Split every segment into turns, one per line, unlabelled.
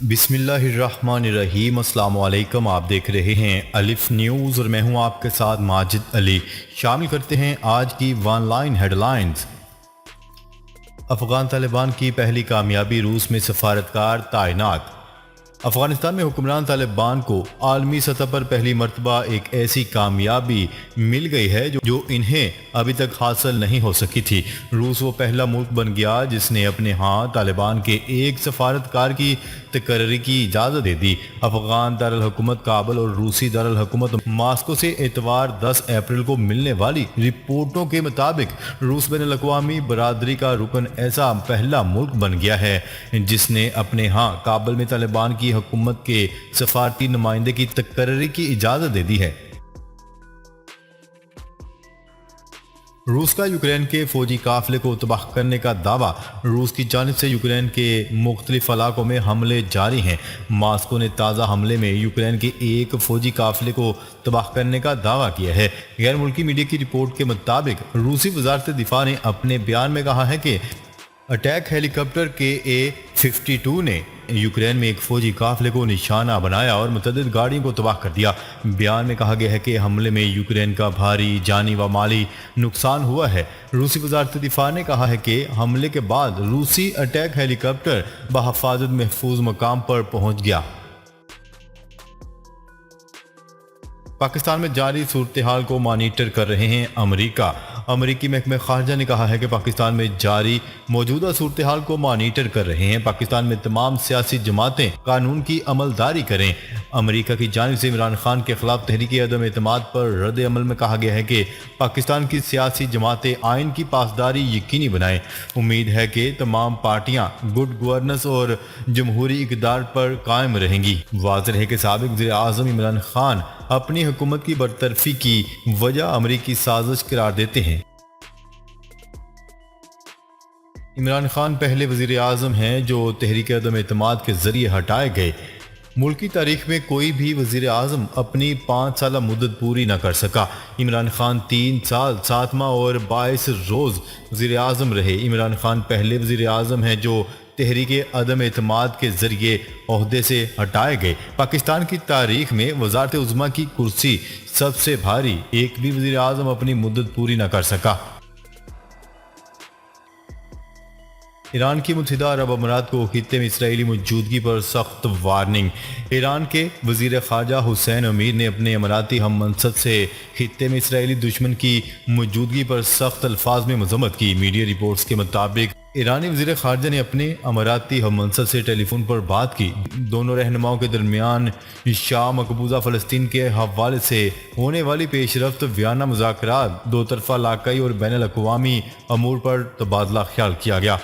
بسم اللہ الرحمن الرحیم۔ السلام علیکم، آپ دیکھ رہے ہیں الف نیوز اور میں ہوں آپ کے ساتھ ماجد علی۔ شامل کرتے ہیں آج کی one line headlines. Afghan Taliban کی پہلی کامیابی، روس میں سفارتکار تعینات۔ افغانستان میں حکمران طالبان کو عالمی سطح پر پہلی مرتبہ ایک ایسی کامیابی مل گئی ہے جو انہیں ابھی تک حاصل نہیں ہو سکی تھی۔ روس وہ پہلا ملک بن گیا جس نے اپنے ہاں طالبان کے ایک سفارتکار کی تقرری کی اجازت دے دی۔ افغان دارالحکومت کابل اور روسی دارالحکومت ماسکو سے اتوار 10 اپریل کو ملنے والی رپورٹوں کے مطابق روس بین الاقوامی برادری کا رکن ایسا پہلا ملک بن گیا ہے جس نے اپنے ہاں کابل میں طالبان کی حکومت کے سفارتی نمائندے کی تقرری کی اجازت دے دی ہے۔ روس کا یوکرین کے فوجی قافلے کو تباہ کرنے کا دعویٰ۔ روس کی جانب سے یوکرین کے مختلف علاقوں میں حملے جاری ہیں۔ ماسکو نے تازہ حملے میں یوکرین کے ایک فوجی قافلے کو تباہ کرنے کا دعویٰ کیا ہے۔ غیر ملکی میڈیا کی رپورٹ کے مطابق روسی وزارت دفاع نے اپنے بیان میں کہا ہے کہ اٹیک ہیلی کاپٹر KA-52 نے یوکرین میں ایک فوجی قافلے کو نشانہ بنایا اور متعدد گاڑیوں کو تباہ کر دیا۔ بیان میں کہا گیا ہے کہ حملے میں یوکرین کا بھاری جانی و مالی نقصان ہوا ہے۔ روسی وزارت دفاع نے کہا ہے کہ حملے کے بعد روسی اٹیک ہیلی کاپٹر بحفاظت محفوظ مقام پر پہنچ گیا۔ پاکستان میں جاری صورتحال کو مانیٹر کر رہے ہیں امریکہ۔ امریکی محکمہ خارجہ نے کہا ہے کہ پاکستان میں جاری موجودہ صورتحال کو مانیٹر کر رہے ہیں۔ پاکستان میں تمام سیاسی جماعتیں قانون کی عملداری کریں۔ امریکہ کی جانب سے عمران خان کے خلاف تحریک عدم اعتماد پر رد عمل میں کہا گیا ہے کہ پاکستان کی سیاسی جماعتیں آئین کی پاسداری یقینی بنائیں۔ امید ہے کہ تمام پارٹیاں گڈ گورننس اور جمہوری اقدار پر قائم رہیں گی۔ واضح ہے کہ سابق وزیر اعظم عمران خان اپنی حکومت کی برطرفی کی وجہ امریکی سازش قرار دیتے ہیں۔ عمران خان پہلے وزیر اعظم ہیں جو تحریک عدم اعتماد کے ذریعے ہٹائے گئے۔ ملکی تاریخ میں کوئی بھی وزیر اعظم اپنی 5 سالہ مدت پوری نہ کر سکا۔ عمران خان 3 سال 7 ماہ اور 22 روز وزیر اعظم رہے۔ عمران خان پہلے وزیر اعظم ہیں جو تحریک عدم اعتماد کے ذریعے عہدے سے ہٹائے گئے۔ پاکستان کی تاریخ میں وزارت عظمیٰ کی کرسی سب سے بھاری، ایک بھی وزیر اعظم اپنی مدت پوری نہ کر سکا۔ ایران کی متحدہ عرب امارات کو خطے میں اسرائیلی موجودگی پر سخت وارننگ۔ ایران کے وزیر خارجہ حسین امیر نے اپنے اماراتی ہم منصب سے خطے میں اسرائیلی دشمن کی موجودگی پر سخت الفاظ میں مذمت کی۔ میڈیا رپورٹس کے مطابق ایرانی وزیر خارجہ نے اپنے اماراتی ہم منصب سے ٹیلی فون پر بات کی۔ دونوں رہنماؤں کے درمیان شام مقبوضہ فلسطین کے حوالے سے ہونے والی پیش رفت ویانا مذاکرات، دو طرفہ علاقائی اور بین الاقوامی امور پر تبادلہ خیال کیا گیا۔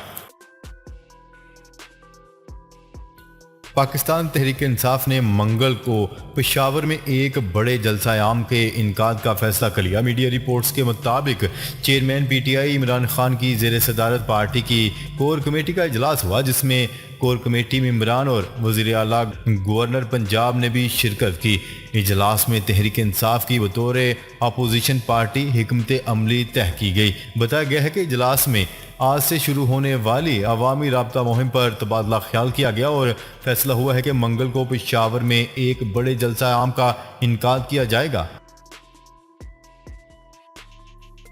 پاکستان تحریک انصاف نے منگل کو پشاور میں ایک بڑے جلسہ عام کے انعقاد کا فیصلہ کر لیا۔ میڈیا رپورٹس کے مطابق چیئرمین PTI عمران خان کی زیر صدارت پارٹی کی کور کمیٹی کا اجلاس ہوا جس میں کور کمیٹی ممبران اور وزیر اعلیٰ گورنر پنجاب نے بھی شرکت کی۔ اجلاس میں تحریک انصاف کی بطور اپوزیشن پارٹی حکمت عملی طے کی گئی۔ بتایا گیا ہے کہ اجلاس میں آج سے شروع ہونے والی عوامی رابطہ مہم پر تبادلہ خیال کیا گیا اور فیصلہ ہوا ہے کہ منگل کو پشاور میں ایک بڑے جلسہ عام کا انعقاد کیا جائے گا۔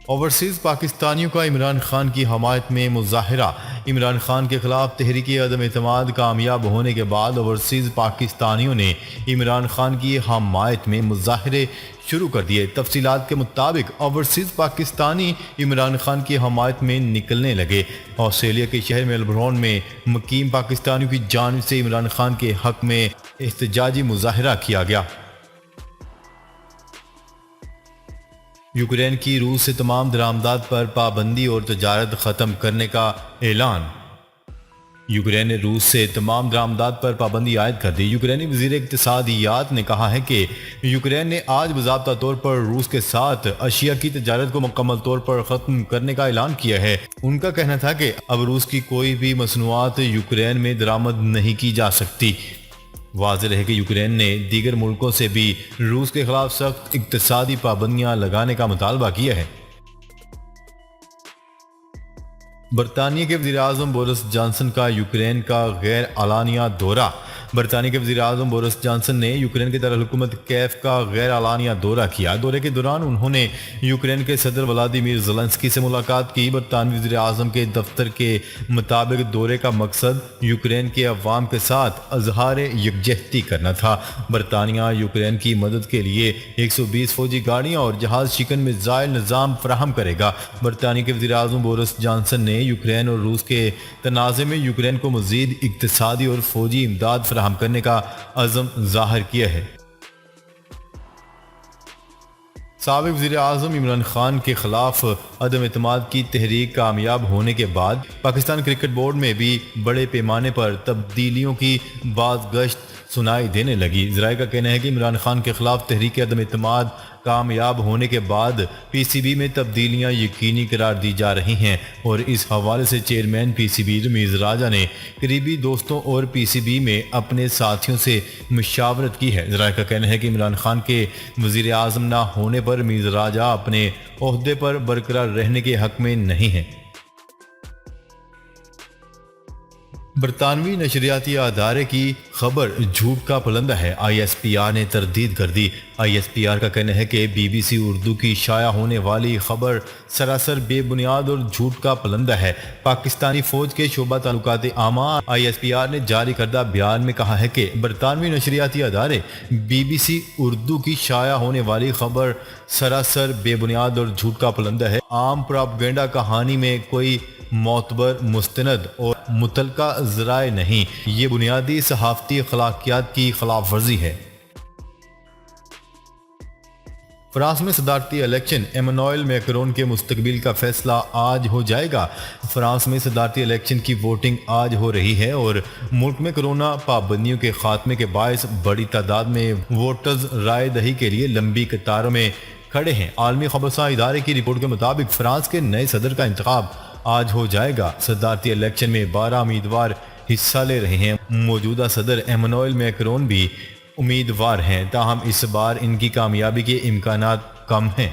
اوورسیز پاکستانیوں کا عمران خان کی حمایت میں مظاہرہ۔ عمران خان کے خلاف تحریک عدم اعتماد کامیاب ہونے کے بعد اوورسیز پاکستانیوں نے عمران خان کی حمایت میں مظاہرے شروع کر دیے۔ تفصیلات کے مطابق اوورسیز پاکستانی عمران خان کی حمایت میں نکلنے لگے۔ آسٹریلیا کے شہر میلبورن میں مقیم پاکستانیوں کی جانب سے عمران خان کے حق میں احتجاجی مظاہرہ کیا گیا۔ یوکرین کی روس سے تمام درآمدات پر پابندی اور تجارت ختم کرنے کا اعلان۔ یوکرین نے روس سے تمام درآمدات پر پابندی عائد کر دی۔ یوکرینی وزیر اقتصادیات نے کہا ہے کہ یوکرین نے آج باضابطہ طور پر روس کے ساتھ اشیاء کی تجارت کو مکمل طور پر ختم کرنے کا اعلان کیا ہے۔ ان کا کہنا تھا کہ اب روس کی کوئی بھی مصنوعات یوکرین میں درآمد نہیں کی جا سکتی۔ واضح ہے کہ یوکرین نے دیگر ملکوں سے بھی روس کے خلاف سخت اقتصادی پابندیاں لگانے کا مطالبہ کیا ہے۔ برطانیہ کے وزیر اعظم بورس جانسن کا یوکرین کا غیر اعلانیہ دورہ۔ برطانیہ کے وزیر اعظم بورس جانسن نے یوکرین کے دارالحکومت کیف کا غیر اعلانیہ دورہ کیا۔ دورے کے دوران انہوں نے یوکرین کے صدر ولادیمیر زیلنسکی سے ملاقات کی۔ برطانوی وزیر اعظم کے دفتر کے مطابق دورے کا مقصد یوکرین کے عوام کے ساتھ اظہار یکجہتی کرنا تھا۔ برطانیہ یوکرین کی مدد کے لیے 120 فوجی گاڑیاں اور جہاز شکن میزائل نظام فراہم کرے گا۔ برطانیہ کے وزیر اعظم بورس جانسن نے یوکرین اور روس کے تنازع میں یوکرین کو مزید اقتصادی اور فوجی امداد فراہم کرنے کا عزم ظاہر کیا ہے۔ سابق وزیر اعظم عمران خان کے خلاف عدم اعتماد کی تحریک کامیاب ہونے کے بعد پاکستان کرکٹ بورڈ میں بھی بڑے پیمانے پر تبدیلیوں کی بازگشت سنائی دینے لگی۔ ذرائع کا کہنا ہے کہ عمران خان کے خلاف تحریک عدم اعتماد کامیاب ہونے کے بعد پی سی بی میں تبدیلیاں یقینی قرار دی جا رہی ہیں، اور اس حوالے سے chairman P C B Rameez Raja نے قریبی دوستوں اور پی سی بی میں اپنے ساتھیوں سے مشاورت کی ہے۔ ذرائع کا کہنا ہے کہ عمران خان کے وزیر اعظم نہ ہونے پر رمیز راجہ اپنے عہدے پر برقرار رہنے کے حق میں نہیں ہیں۔ برطانوی نشریاتی ادارے کی خبر جھوٹ کا پلندہ ہے، آئی ایس پی آر نے تردید کر دی۔ آئی ایس پی آر کا کہنا ہے کہ بی بی سی اردو کی شائع ہونے والی خبر سراسر بے بنیاد اور جھوٹ کا پلندہ ہے۔ پاکستانی فوج کے شعبہ تعلقات عامہ آئی ایس پی آر نے جاری کردہ بیان میں کہا ہے کہ برطانوی نشریاتی ادارے بی بی سی اردو کی شائع ہونے والی خبر سراسر بے بنیاد اور جھوٹ کا پلندہ ہے۔ عام پراپگینڈا کہانی میں کوئی معتبر، مستند اور متعلقہ ذرائع نہیں، یہ بنیادی صحافتی اخلاقیات کی خلاف ورزی ہے۔ فرانس میں صدارتی الیکشن، ایمانوئل میکرون کے مستقبل کا فیصلہ آج ہو جائے گا۔ فرانس میں صدارتی الیکشن کی ووٹنگ آج ہو رہی ہے اور ملک میں کرونا پابندیوں کے خاتمے کے باعث بڑی تعداد میں ووٹرز رائے دہی کے لیے لمبی قطاروں میں کھڑے ہیں۔ عالمی خبرساں ادارے کی رپورٹ کے مطابق فرانس کے نئے صدر کا انتخاب آج ہو جائے گا۔ صدارتی الیکشن میں 12 امیدوار حصہ لے رہے ہیں۔ موجودہ صدر ایمانوئل میکرون بھی امیدوار ہیں، تاہم اس بار ان کی کامیابی کے امکانات کم ہیں۔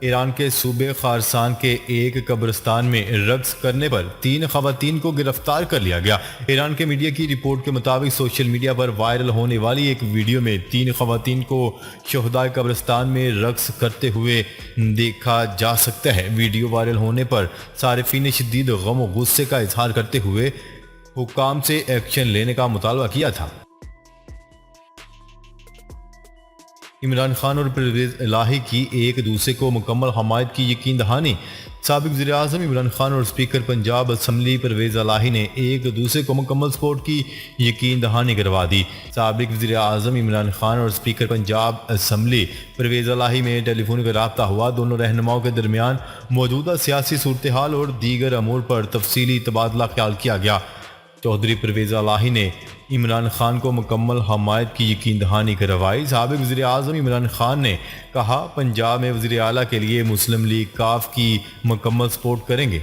ایران کے صوبے خراسان کے ایک قبرستان میں رقص کرنے پر 3 خواتین کو گرفتار کر لیا گیا۔ ایران کے میڈیا کی رپورٹ کے مطابق سوشل میڈیا پر وائرل ہونے والی ایک ویڈیو میں 3 خواتین کو شہدائے قبرستان میں رقص کرتے ہوئے دیکھا جا سکتا ہے۔ ویڈیو وائرل ہونے پر صارفین نے شدید غم و غصے کا اظہار کرتے ہوئے حکام سے ایکشن لینے کا مطالبہ کیا تھا۔ عمران خان اور پرویز الہی کی ایک دوسرے کو مکمل حمایت کی یقین دہانی۔ سابق وزیر اعظم عمران خان اور اسپیکر پنجاب اسمبلی پرویز الہی نے ایک دوسرے کو مکمل سپورٹ کی یقین دہانی کروا دی۔ سابق وزیر اعظم عمران خان اور اسپیکر پنجاب اسمبلی پرویز الہی میں ٹیلی فونک رابطہ ہوا۔ دونوں رہنماؤں کے درمیان موجودہ سیاسی صورتحال اور دیگر امور پر تفصیلی تبادلہ خیال کیا گیا۔ چودھری پرویز الہی نے عمران خان کو مکمل حمایت کی یقین دہانی کروائی۔ سابق وزیر اعظم عمران خان نے کہا، پنجاب میں وزیر اعلیٰ کے لیے مسلم لیگ کاف کی مکمل سپورٹ کریں گے۔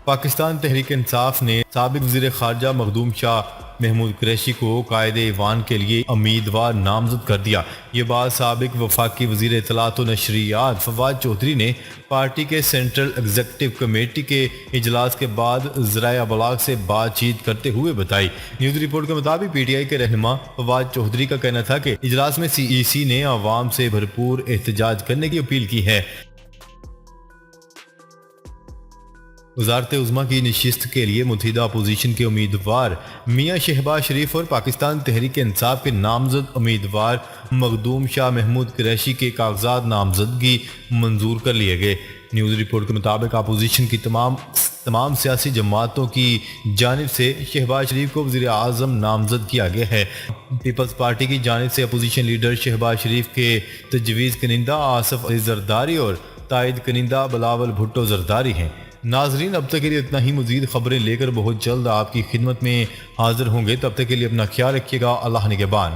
پاکستان تحریک انصاف نے سابق وزیر خارجہ مخدوم شاہ محمود قریشی کو قائد ایوان کے لیے امیدوار نامزد کر دیا۔ یہ بات سابق وفاقی وزیر اطلاعات و نشریات فواد چودھری نے پارٹی کے سینٹرل ایگزیکٹو کمیٹی کے اجلاس کے بعد ذرائع ابلاغ سے بات چیت کرتے ہوئے بتائی۔ نیوز رپورٹ کے مطابق پی ٹی آئی کے رہنما فواد چودھری کا کہنا تھا کہ اجلاس میں سی ای سی نے عوام سے بھرپور احتجاج کرنے کی اپیل کی ہے۔ وزارت عظمیٰ کی نشست کے لیے متحدہ اپوزیشن کے امیدوار میاں شہباز شریف اور پاکستان تحریک انصاف کے نامزد امیدوار مخدوم شاہ محمود قریشی کے کاغذات نامزدگی منظور کر لیے گئے۔ نیوز رپورٹ کے مطابق اپوزیشن کی تمام سیاسی جماعتوں کی جانب سے شہباز شریف کو وزیر اعظم نامزد کیا گیا ہے۔ پیپلز پارٹی کی جانب سے اپوزیشن لیڈر شہباز شریف کے تجویز کنندہ آصف علی زرداری اور تائید کنندہ بلاول بھٹو زرداری ہیں۔ ناظرین، اب تک کے لیے اتنا ہی۔ مزید خبریں لے کر بہت جلد آپ کی خدمت میں حاضر ہوں گے۔ تب تک کے لیے اپنا خیال رکھیے گا۔ اللہ نگہبان۔